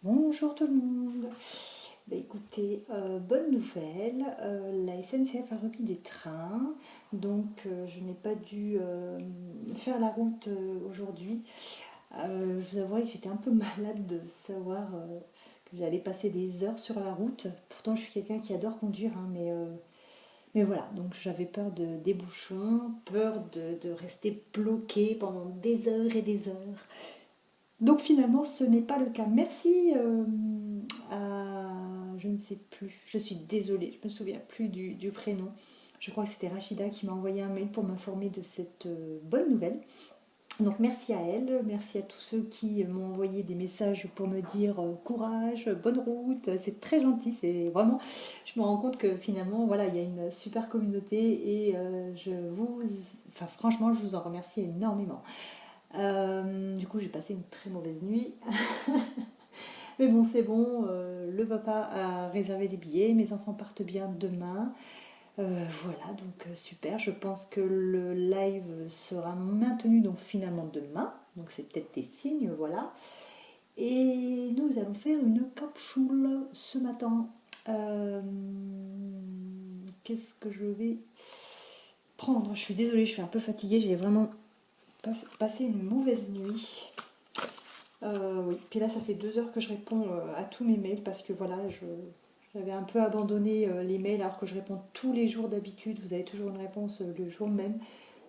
Bonjour tout le monde. Écoutez, bonne nouvelle, la SNCF a remis des trains, donc je n'ai pas dû faire la route aujourd'hui. Je vous avouerai que j'étais un peu malade de savoir que j'allais passer des heures sur la route. Pourtant, je suis quelqu'un qui adore conduire, hein, mais voilà, donc j'avais peur des bouchons, peur de rester bloquée pendant des heures et des heures. Donc finalement, ce n'est pas le cas. Merci à... Je ne sais plus. Je suis désolée, je me souviens plus du prénom. Je crois que c'était Rachida qui m'a envoyé un mail pour m'informer de cette bonne nouvelle. Donc merci à elle, merci à tous ceux qui m'ont envoyé des messages pour me dire courage, bonne route. C'est très gentil, c'est vraiment... Je me rends compte que finalement, voilà, il y a une super communauté et Enfin franchement, je vous en remercie énormément. Du coup, j'ai passé une très mauvaise nuit. Mais bon, c'est bon. Le papa a réservé les billets. Mes enfants partent bien demain. Voilà, donc super. Je pense que le live sera maintenu donc finalement demain. Donc c'est peut-être des signes, voilà. Et nous allons faire une capsule ce matin. Euh, Qu'est-ce que je vais prendre? Je suis désolée, je suis un peu fatiguée. J'ai vraiment passé une mauvaise nuit. Oui, puis là, ça fait 2 heures que je réponds à tous mes mails parce que voilà, j'avais un peu abandonné les mails alors que je réponds tous les jours d'habitude. Vous avez toujours une réponse le jour même.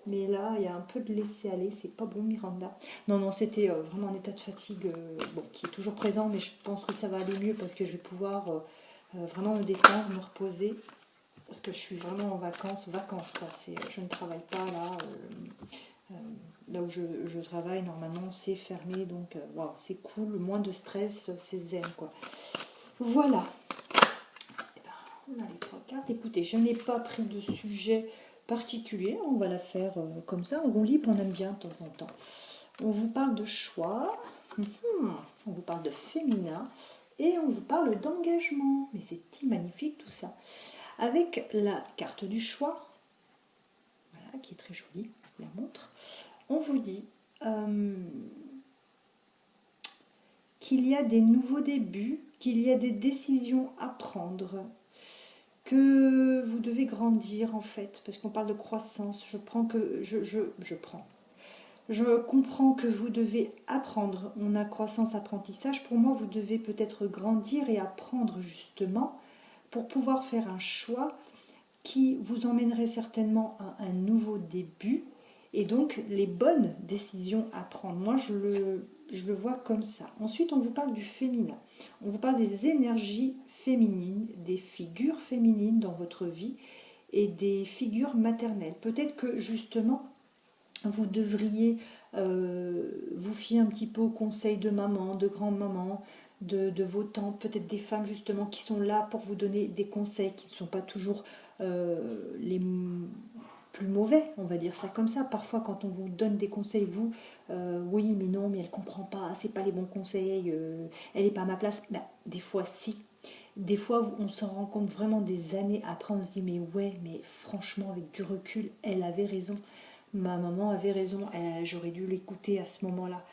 Mais là, il y a un peu de laisser aller. C'est pas bon, Miranda. Non, non, c'était vraiment un état de fatigue bon, qui est toujours présent, mais je pense que ça va aller mieux parce que je vais pouvoir vraiment me détendre, me reposer. Parce que je suis vraiment en vacances, vacances quoi. Je ne travaille pas là. Euh, Là où je travaille, normalement, c'est fermé, donc wow, c'est cool, moins de stress, c'est zen, quoi. Voilà. Eh ben, on a les trois cartes. Écoutez, je n'ai pas pris de sujet particulier, on va la faire comme ça, en roue libre, on aime bien de temps en temps. On vous parle de choix, on vous parle de féminin, et on vous parle d'engagement. Mais c'est magnifique tout ça. Avec la carte du choix, voilà, qui est très jolie, je vous la montre, on vous dit qu'il y a des nouveaux débuts, qu'il y a des décisions à prendre, que vous devez grandir en fait, parce qu'on parle de croissance. Je prends que je prends. Je comprends que vous devez apprendre. On a croissance, apprentissage. Pour moi, vous devez peut-être grandir et apprendre justement pour pouvoir faire un choix qui vous emmènerait certainement à un nouveau début et donc les bonnes décisions à prendre. Moi, je le vois comme ça. Ensuite, on vous parle du féminin. On vous parle des énergies féminines, des figures féminines dans votre vie et des figures maternelles. Peut-être que justement, vous devriez vous fier un petit peu aux conseils de maman, de grand-maman, de vos tantes, peut-être des femmes justement qui sont là pour vous donner des conseils qui ne sont pas toujours les plus mauvais, on va dire ça comme ça. Parfois, quand on vous donne des conseils, vous, oui, mais non, mais elle comprend pas, c'est pas les bons conseils, elle n'est pas à ma place. Ben, des fois, si. Des fois, on s'en rend compte vraiment des années après, on se dit, mais ouais, mais franchement, avec du recul, elle avait raison. Ma maman avait raison, j'aurais dû l'écouter à ce moment-là.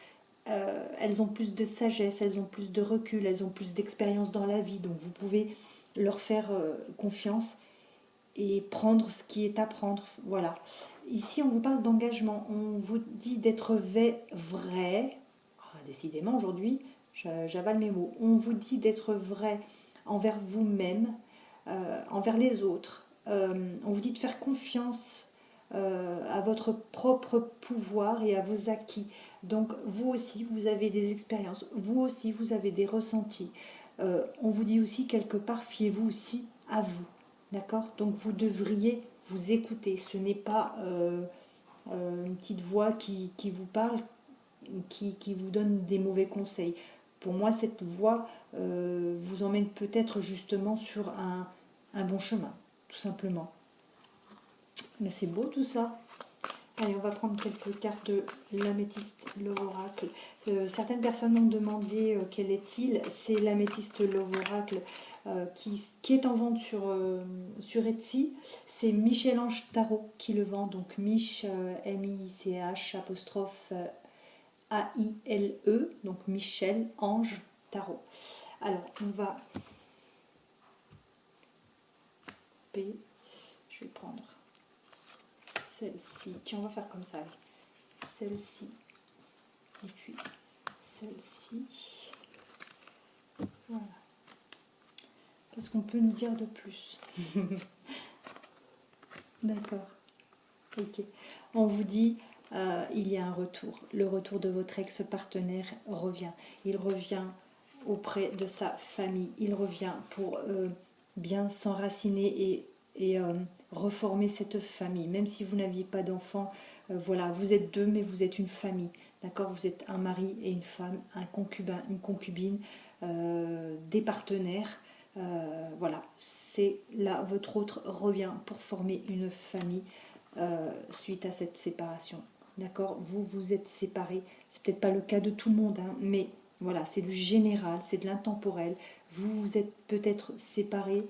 Elles ont plus de sagesse, elles ont plus de recul, elles ont plus d'expérience dans la vie, donc vous pouvez leur faire confiance et prendre ce qui est à prendre. Voilà. Ici, on vous parle d'engagement. On vous dit d'être vrai. Ah, décidément, aujourd'hui, j'avale mes mots. On vous dit d'être vrai envers vous-même, envers les autres. On vous dit de faire confiance à votre propre pouvoir et à vos acquis. Donc, vous aussi, vous avez des expériences. Vous aussi, vous avez des ressentis. On vous dit aussi quelque part, fiez-vous aussi à vous. D'accord? Donc vous devriez vous écouter. Ce n'est pas une petite voix qui vous parle, qui vous donne des mauvais conseils. Pour moi, cette voix vous emmène peut-être justement sur un bon chemin, tout simplement. Mais c'est beau tout ça. Allez, on va prendre quelques cartes de l'améthyste, l'oracle. Certaines personnes m'ont demandé quel est-il. C'est l'améthyste, l'oracle qui est en vente sur Etsy. C'est Michel-Ange Tarot qui le vend. Donc Mich, M-I-C-H, apostrophe A-I-L-E. Donc Michel Ange tarot. Alors, on va... Je vais prendre celle-ci. Tiens, on va faire comme ça. Celle-ci. Et puis celle-ci. Voilà. Parce qu'on peut nous dire de plus. D'accord. Ok. On vous dit, il y a un retour. Le retour de votre ex-partenaire revient. Il revient auprès de sa famille. Il revient pour bien s'enraciner et reformer cette famille. Même si vous n'aviez pas d'enfant, voilà, vous êtes deux, mais vous êtes une famille. D'accord? Vous êtes un mari et une femme, un concubin, une concubine, des partenaires. Voilà, c'est là, votre autre revient pour former une famille suite à cette séparation. D'accord? Vous, vous êtes séparés. C'est peut-être pas le cas de tout le monde, hein, mais voilà, c'est du général, c'est de l'intemporel. Vous, vous êtes peut-être séparés.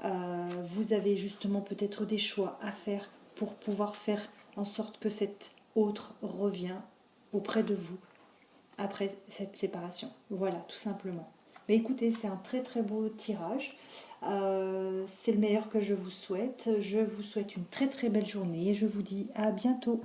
Vous avez justement peut-être des choix à faire pour pouvoir faire en sorte que cet autre revient auprès de vous après cette séparation. Voilà, tout simplement. Mais écoutez, c'est un très très beau tirage. C'est le meilleur que je vous souhaite. Je vous souhaite une très très belle journée et je vous dis à bientôt.